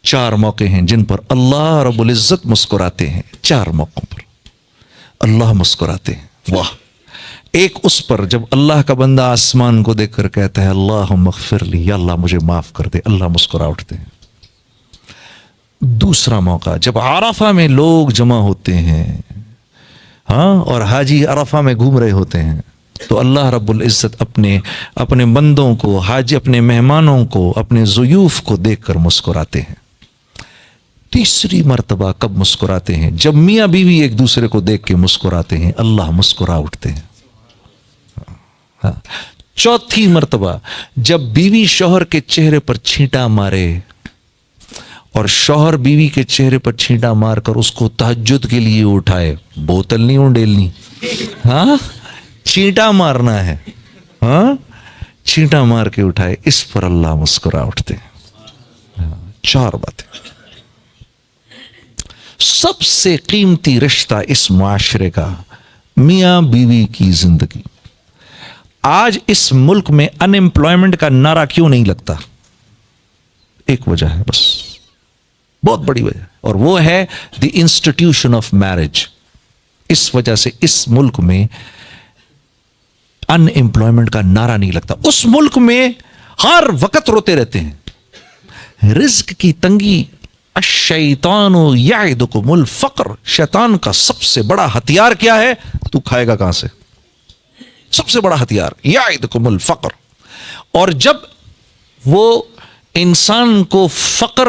4 موقع ہیں جن پر اللہ رب العزت مسکراتے ہیں. 4 موقعوں پر اللہ مسکراتے ہیں. واہ. ایک اس پر جب اللہ کا بندہ آسمان کو دیکھ کر کہتا ہے اللہم اغفر لی، یا اللہ مجھے معاف کر دے، اللہ مسکرا اٹھتے ہیں. دوسرا موقع جب عرفہ میں لوگ جمع ہوتے ہیں، ہاں، اور حاجی عرفہ میں گھوم رہے ہوتے ہیں، تو اللہ رب العزت اپنے بندوں کو، حاجی اپنے مہمانوں کو، اپنے ضیوف کو دیکھ کر مسکراتے ہیں. تیسری مرتبہ کب مسکراتے ہیں؟ جب میاں بیوی ایک دوسرے کو دیکھ کے مسکراتے ہیں، اللہ مسکرا اٹھتے ہیں. چوتھی مرتبہ جب بیوی شوہر کے چہرے پر چھینٹا مارے اور شوہر بیوی کے چہرے پر چھینٹا مار کر اس کو تہجد کے لیے اٹھائے، بوتل نہیں اونڈیلنی، ہاں، چھینٹا مارنا ہے، ہاں، چھینٹا مار کے اٹھائے، اس پر اللہ مسکرا اٹھتے ہیں. 4 باتیں. سب سے قیمتی رشتہ اس معاشرے کا میاں بیوی کی زندگی. آج اس ملک میں ان امپلائمنٹ کا نعرہ کیوں نہیں لگتا؟ ایک وجہ ہے بس، بہت بڑی وجہ، اور وہ ہے دی انسٹیٹیوشن آف میرج. اس وجہ سے اس ملک میں ان امپلائمنٹ کا نعرہ نہیں لگتا. اس ملک میں ہر وقت روتے رہتے ہیں. رزق کی تنگی، الشیطان یعدکم الفقر، شیطان کا سب سے بڑا ہتھیار کیا ہے؟ تو کھائے گا کہاں سے؟ سب سے بڑا ہتھیار یعدکم الفقر. اور جب وہ انسان کو فقر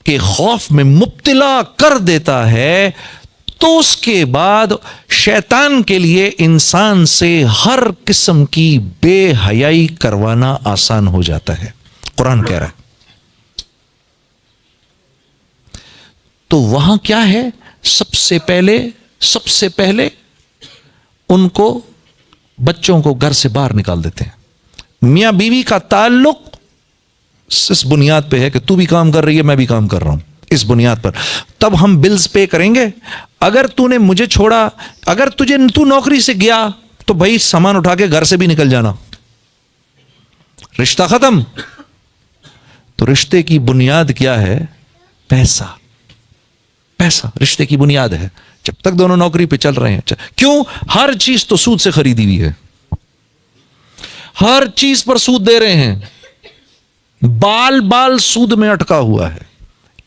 کے خوف میں مبتلا کر دیتا ہے تو اس کے بعد شیطان کے لیے انسان سے ہر قسم کی بے حیائی کروانا آسان ہو جاتا ہے. قرآن کہہ رہا ہے. تو وہاں کیا ہے؟ سب سے پہلے ان کو، بچوں کو گھر سے باہر نکال دیتے ہیں. میاں بیوی کا تعلق اس بنیاد پہ ہے کہ تو بھی کام کر رہی ہے، میں بھی کام کر رہا ہوں، اس بنیاد پر تب ہم بلز پے کریں گے. اگر تو نے مجھے چھوڑا، اگر تو نوکری سے گیا تو بھائی سامان اٹھا کے گھر سے بھی نکل جانا، رشتہ ختم. تو رشتے کی بنیاد کیا ہے؟ پیسہ. پیسہ رشتے کی بنیاد ہے. جب تک دونوں نوکری پہ چل رہے ہیں، کیوں؟ ہر چیز تو سود سے خریدی ہوئی ہے، ہر چیز پر سود دے رہے ہیں، بال سود میں اٹکا ہوا ہے،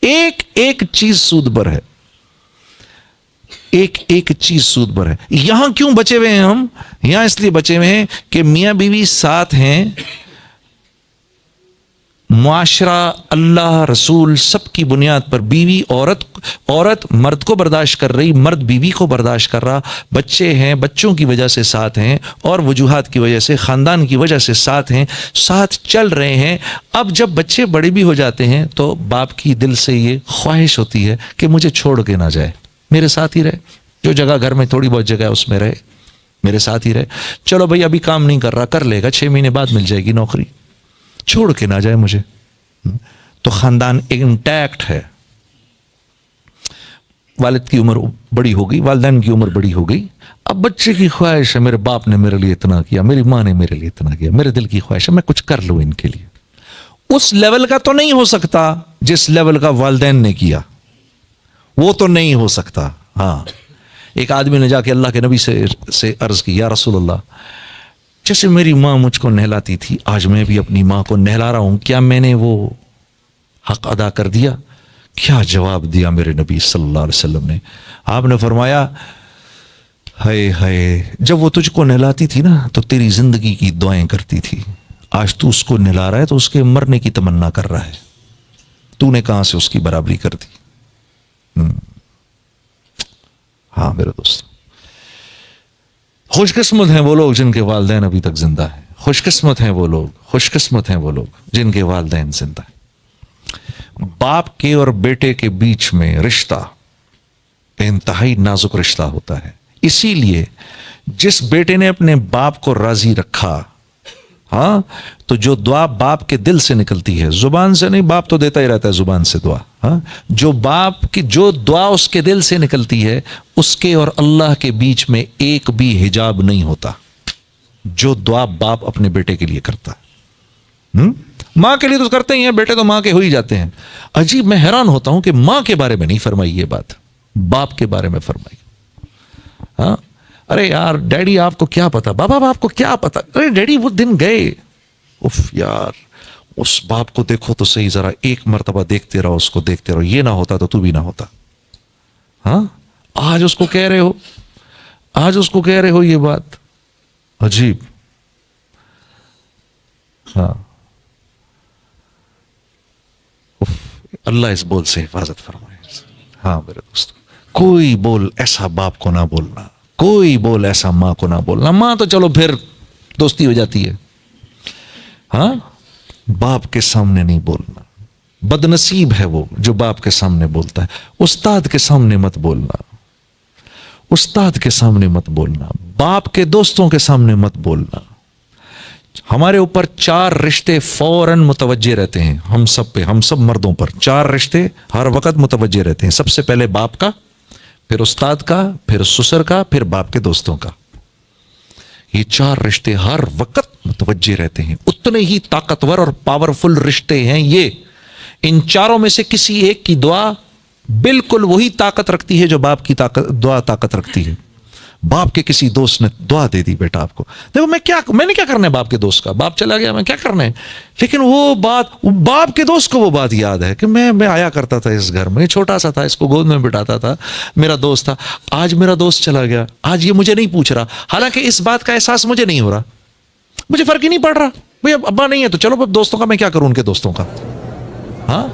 ایک چیز سود پر ہے، ایک چیز سود پر ہے. یہاں کیوں بچے ہوئے ہیں ہم؟ یہاں اس لیے بچے ہوئے ہیں کہ میاں بیوی ساتھ ہیں، معاشرہ، اللہ، رسول، سب کی بنیاد پر بیوی، عورت مرد کو برداشت کر رہی، مرد بیوی کو برداشت کر رہا، بچے ہیں، بچوں کی وجہ سے ساتھ ہیں، اور وجوہات کی وجہ سے، خاندان کی وجہ سے ساتھ ہیں، ساتھ چل رہے ہیں. اب جب بچے بڑے بھی ہو جاتے ہیں تو باپ کی دل سے یہ خواہش ہوتی ہے کہ مجھے چھوڑ کے نہ جائے، میرے ساتھ ہی رہے، جو جگہ گھر میں تھوڑی بہت جگہ ہے اس میں رہے، میرے ساتھ ہی رہے. چلو بھائی ابھی کام نہیں کر رہا، کر لے گا، 6 مہینے بعد مل جائے گی نوکری، چھوڑ کے نہ جائے مجھے. تو خاندان انٹیکٹ ہے. والد کی عمر بڑی ہو گئی، والدین کی عمر بڑی ہو گئی، اب بچے کی خواہش ہے میرے باپ نے میرے لیے اتنا کیا، میری ماں نے میرے لیے اتنا کیا، میرے دل کی خواہش ہے میں کچھ کر لوں ان کے لیے. اس لیول کا تو نہیں ہو سکتا جس لیول کا والدین نے کیا، وہ تو نہیں ہو سکتا. ہاں، ایک آدمی نے جا کے اللہ کے نبی سے عرض کی، یا رسول اللہ، جیسے میری ماں مجھ کو نہلاتی تھی، آج میں بھی اپنی ماں کو نہلا رہا ہوں، کیا میں نے وہ حق ادا کر دیا؟ کیا جواب دیا میرے نبی صلی اللہ علیہ وسلم نے؟ آپ نے فرمایا، ہائے ہائے، جب وہ تجھ کو نہلاتی تھی نا تو تیری زندگی کی دعائیں کرتی تھی، آج تو اس کو نہلا رہا ہے تو اس کے مرنے کی تمنا کر رہا ہے، تو نے کہاں سے اس کی برابری کر دی؟ ہاں میرے دوست، خوش قسمت ہیں وہ لوگ جن کے والدین ابھی تک زندہ ہیں، خوش قسمت ہیں وہ لوگ جن کے والدین زندہ ہیں. باپ کے اور بیٹے کے بیچ میں رشتہ انتہائی نازک رشتہ ہوتا ہے. اسی لیے جس بیٹے نے اپنے باپ کو راضی رکھا، ہاں، تو جو دعا باپ کے دل سے نکلتی ہے، زبان سے نہیں، باپ تو دیتا ہی رہتا ہے زبان سے دعا، ہاں، جو باپ کی جو دعا اس کے دل سے نکلتی ہے، اس کے اور اللہ کے بیچ میں ایک بھی حجاب نہیں ہوتا. جو دعا باپ اپنے بیٹے کے لیے کرتا ہے، ماں کے لیے تو کرتے ہی ہیں، بیٹے تو ماں کے ہو ہی جاتے ہیں. عجیب، میں حیران ہوتا ہوں کہ ماں کے بارے میں نہیں فرمائی یہ بات، باپ کے بارے میں فرمائی. ہاں ارے یار ڈیڈی آپ کو کیا پتا، بابا آپ کو کیا پتا، ارے ڈیڈی وہ دن گئے. اف یار اس باپ کو دیکھو تو صحیح، ذرا ایک مرتبہ دیکھتے رہو، اس کو دیکھتے رہو، یہ نہ ہوتا تو تو بھی نہ ہوتا. ہاں آج اس کو کہہ رہے ہو، آج اس کو کہہ رہے ہو یہ بات. عجیب. ہاں اللہ اس بول سے حفاظت فرمائے. ہاں میرے دوست، کوئی بول ایسا باپ کو نہ بولنا، کوئی بول ایسا ماں کو نہ بولنا. ماں تو چلو پھر دوستی ہو جاتی ہے، ہاں باپ کے سامنے نہیں بولنا. بد نصیب ہے وہ جو باپ کے سامنے بولتا ہے. استاد کے سامنے مت بولنا، استاد کے سامنے مت بولنا، باپ کے دوستوں کے سامنے مت بولنا. ہمارے اوپر 4 رشتے فوراً متوجہ رہتے ہیں، ہم سب پہ، ہم سب مردوں پر 4 رشتے ہر وقت متوجہ رہتے ہیں. سب سے پہلے باپ کا، پھر استاد کا، پھر سسر کا، پھر باپ کے دوستوں کا. یہ 4 رشتے ہر وقت متوجہ رہتے ہیں. اتنے ہی طاقتور اور پاورفل رشتے ہیں یہ. ان 4 میں سے کسی ایک کی دعا بالکل وہی طاقت رکھتی ہے جو باپ کی دعا طاقت رکھتی ہے. باپ کے کسی دوست نے دعا دے دی بیٹا آپ کو، دیکھو میں نے کیا کرنا ہے باپ کے دوست کا، باپ چلا گیا میں کیا کرنا ہے، لیکن وہ بات باپ کے دوست کو وہ بات یاد ہے کہ میں آیا کرتا تھا اس گھر میں، چھوٹا سا تھا، اس کو گود میں بٹھاتا تھا، میرا دوست تھا، آج میرا دوست چلا گیا، آج یہ مجھے نہیں پوچھ رہا. حالانکہ اس بات کا احساس مجھے نہیں ہو رہا، مجھے فرق ہی نہیں پڑ رہا. بھئی اب ابا نہیں ہے تو چلو اب دوستوں کا میں کیا کروں، ان کے دوستوں کا. ہاں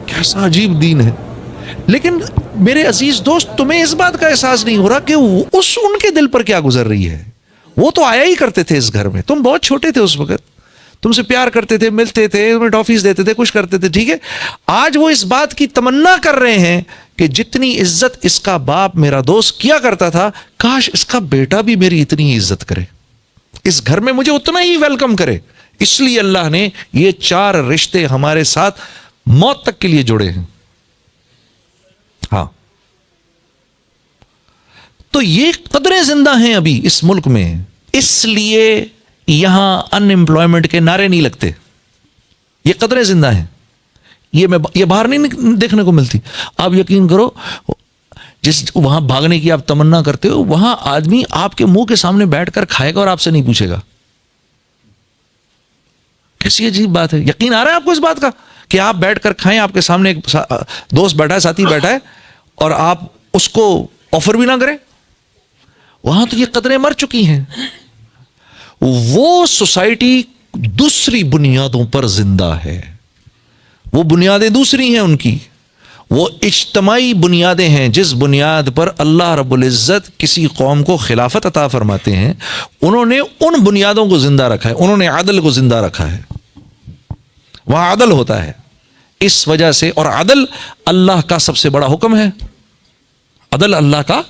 کیسا عجیب دین ہے. لیکن میرے عزیز دوست، تمہیں اس بات کا احساس نہیں ہو رہا کہ ان کے دل پر کیا گزر رہی ہے. وہ تو آیا ہی کرتے تھے اس گھر میں، تم بہت چھوٹے تھے اس وقت، تم سے پیار کرتے تھے، ملتے تھے، تمہیں ٹافیز دیتے تھے، کچھ کرتے تھے، ٹھیک ہے. آج وہ اس بات کی تمنا کر رہے ہیں کہ جتنی عزت اس کا باپ میرا دوست کیا کرتا تھا، کاش اس کا بیٹا بھی میری اتنی عزت کرے، اس گھر میں مجھے اتنا ہی ویلکم کرے. اس لیے اللہ نے یہ 4 رشتے ہمارے ساتھ موت تک کے لیے جوڑے ہیں. ہاں تو یہ قدریں زندہ ہیں ابھی اس ملک میں، اس لیے یہاں ان امپلائمنٹ کے نعرے نہیں لگتے. یہ قدریں زندہ ہیں، یہ باہر نہیں دیکھنے کو ملتی. آپ یقین کرو، جس وہاں بھاگنے کی آپ تمنا کرتے ہو، وہاں آدمی آپ کے منہ کے سامنے بیٹھ کر کھائے گا اور آپ سے نہیں پوچھے گا. کیسی عجیب بات ہے. یقین آ رہا ہے آپ کو اس بات کا کہ آپ بیٹھ کر کھائیں، آپ کے سامنے ایک دوست بیٹھا ہے، ساتھی بیٹھا ہے، اور آپ اس کو آفر بھی نہ کریں. وہاں تو یہ قدریں مر چکی ہیں. وہ سوسائٹی دوسری بنیادوں پر زندہ ہے، وہ بنیادیں دوسری ہیں ان کی، وہ اجتماعی بنیادیں ہیں جس بنیاد پر اللہ رب العزت کسی قوم کو خلافت عطا فرماتے ہیں. انہوں نے ان بنیادوں کو زندہ رکھا ہے، انہوں نے عدل کو زندہ رکھا ہے. وہاں عدل ہوتا ہے اس وجہ سے، اور عدل اللہ کا سب سے بڑا حکم ہے. عدل اللہ کا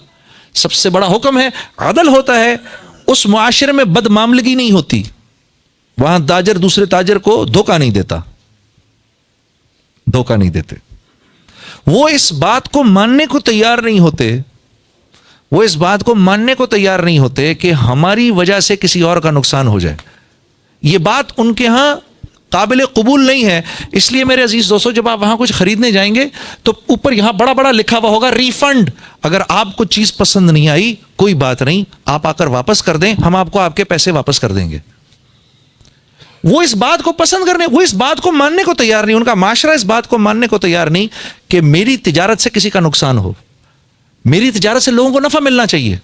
سب سے بڑا حکم ہے. عدل ہوتا ہے اس معاشرے میں بد معاملگی نہیں ہوتی، وہاں تاجر دوسرے تاجر کو دھوکہ نہیں دیتا، دھوکہ نہیں دیتے. وہ اس بات کو ماننے کو تیار نہیں ہوتے، وہ اس بات کو ماننے کو تیار نہیں ہوتے کہ ہماری وجہ سے کسی اور کا نقصان ہو جائے. یہ بات ان کے ہاں قابل قبول نہیں ہے. اس لیے میرے عزیز دوستو، جب آپ وہاں کچھ خریدنے جائیں گے تو اوپر یہاں بڑا بڑا لکھا ہوا ہوگا ریفنڈ. اگر آپ کو چیز پسند نہیں آئی کوئی بات نہیں، آپ آ کر واپس کر دیں، ہم آپ کو آپ کے پیسے واپس کر دیں گے. وہ اس بات کو پسند کرنے، وہ اس بات کو ماننے کو تیار نہیں، ان کا معاشرہ اس بات کو ماننے کو تیار نہیں کہ میری تجارت سے کسی کا نقصان ہو. میری تجارت سے لوگوں کو نفع ملنا چاہیے،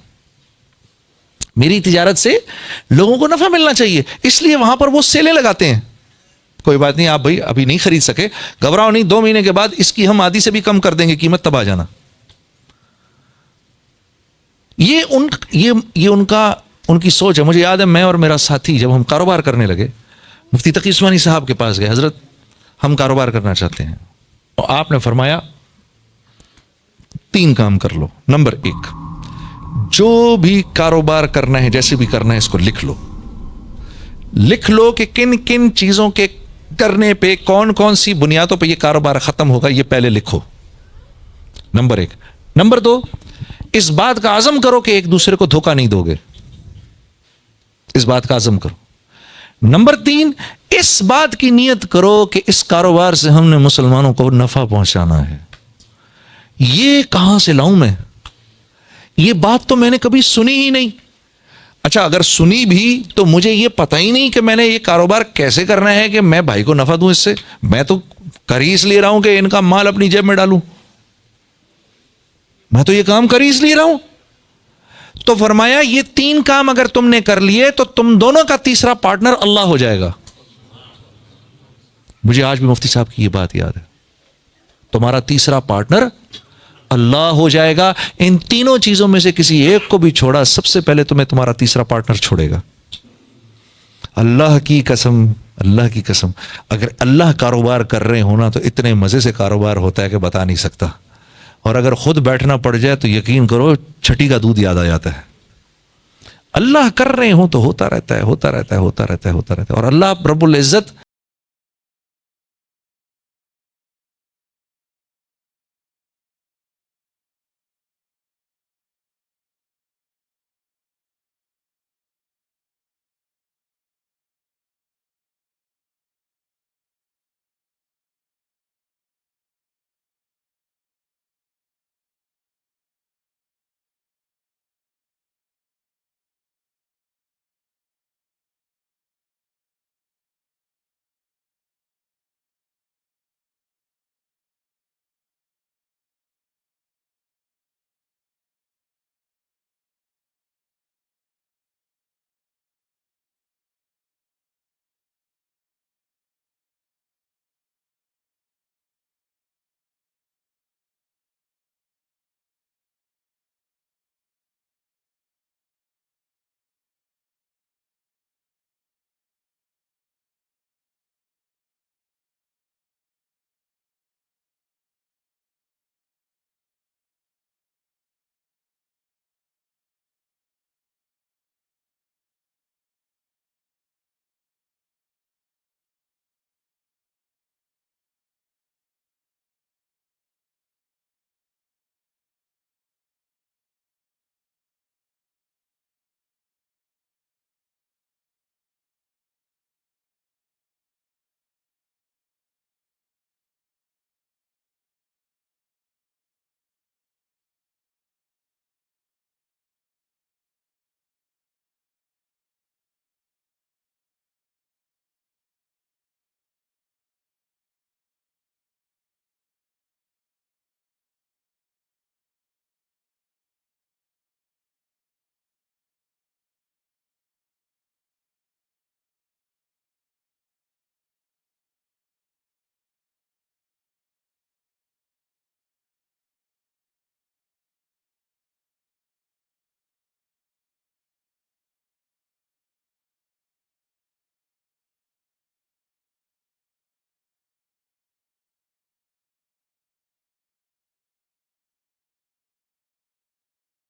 میری تجارت سے لوگوں کو نفع ملنا چاہیے. اس لیے وہاں پر وہ سیلیں لگاتے ہیں. کوئی بات نہیں، آپ بھائی ابھی نہیں خرید سکے، گھبراؤ نہیں، 2 مہینے کے بعد اس کی ہم آدھی سے بھی کم کر دیں گے قیمت، تب آ جانا. یہ ان کی سوچ ہے. مجھے یاد ہے میں اور میرا ساتھی جب ہم کاروبار کرنے لگے، مفتی تقی عثمانی صاحب کے پاس گئے، حضرت ہم کاروبار کرنا چاہتے ہیں. اور آپ نے فرمایا 3 کام کر لو. نمبر 1، جو بھی کاروبار کرنا ہے، جیسے بھی کرنا ہے، اس کو لکھ لو. لکھ لو کہ کن کن چیزوں کے کرنے پہ، کون کون سی بنیادوں پہ یہ کاروبار ختم ہوگا، یہ پہلے لکھو. نمبر 1. نمبر 2، اس بات کا عزم کرو کہ ایک دوسرے کو دھوکہ نہیں دو گے. اس بات کا عزم کرو. نمبر 3، اس بات کی نیت کرو کہ اس کاروبار سے ہم نے مسلمانوں کو نفع پہنچانا ہے. یہ کہاں سے لاؤں میں؟ یہ بات تو میں نے کبھی سنی ہی نہیں. اچھا اگر سنی بھی تو مجھے یہ پتہ ہی نہیں کہ میں نے یہ کاروبار کیسے کرنا ہے کہ میں بھائی کو نفع دوں اس سے. میں تو کر ہی اس لیے رہا ہوں کہ ان کا مال اپنی جیب میں ڈالوں. میں تو یہ کام کر ہی اس لیے رہا ہوں. تو فرمایا یہ 3 کام اگر تم نے کر لیے تو تم دونوں کا تیسرا پارٹنر اللہ ہو جائے گا. مجھے آج بھی مفتی صاحب کی یہ بات یاد ہے. تمہارا تیسرا پارٹنر اللہ ہو جائے گا. ان تینوں چیزوں میں سے کسی ایک کو بھی چھوڑا، سب سے پہلے تمہیں تمہارا تیسرا پارٹنر چھوڑے گا. اللہ کی قسم، اللہ کی قسم، اگر اللہ کاروبار کر رہے ہونا تو اتنے مزے سے کاروبار ہوتا ہے کہ بتا نہیں سکتا. اور اگر خود بیٹھنا پڑ جائے تو یقین کرو چھٹی کا دودھ یاد آ جاتا ہے. اللہ کر رہے ہوں تو ہوتا رہتا ہے، ہوتا رہتا ہے، ہوتا رہتا ہے، ہوتا رہتا ہے. اور اللہ رب العزت